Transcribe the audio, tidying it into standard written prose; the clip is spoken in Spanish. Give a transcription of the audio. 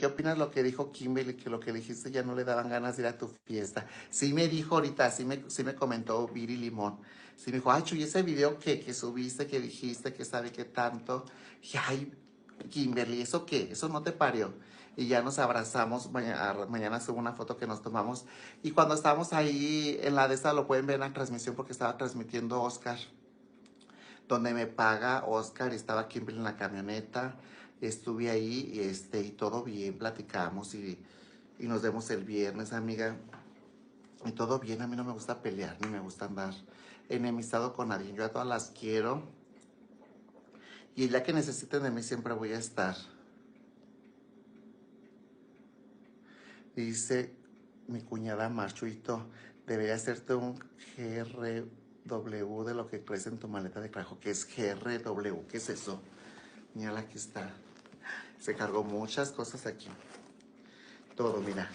¿Qué opinas lo que dijo Kimberly? Que lo que dijiste ya no le daban ganas de ir a tu fiesta. Sí me dijo ahorita, sí me comentó Viri Limón. Sí me dijo, ay, Chuy, ese video que subiste, que dijiste, que sabe qué tanto. Y ay, Kimberly, ¿eso qué? ¿Eso no te parió? Y ya nos abrazamos, mañana subo una foto que nos tomamos. Y cuando estábamos ahí en la de esta, lo pueden ver en la transmisión porque estaba transmitiendo Oscar. Donde me paga Oscar, estaba Kimberly en la camioneta, estuve ahí y todo bien, platicamos y nos vemos el viernes, amiga. Y todo bien, a mí no me gusta pelear, ni me gusta andar enemistado con nadie. Yo a todas las quiero y ya que necesiten de mí siempre voy a estar. Dice mi cuñada Marchuito, debería hacerte un GRW de lo que crees en tu maleta de trabajo. ¿Qué es GRW? ¿Qué es eso? Mira, aquí está. Se cargó muchas cosas aquí. Todo, mira.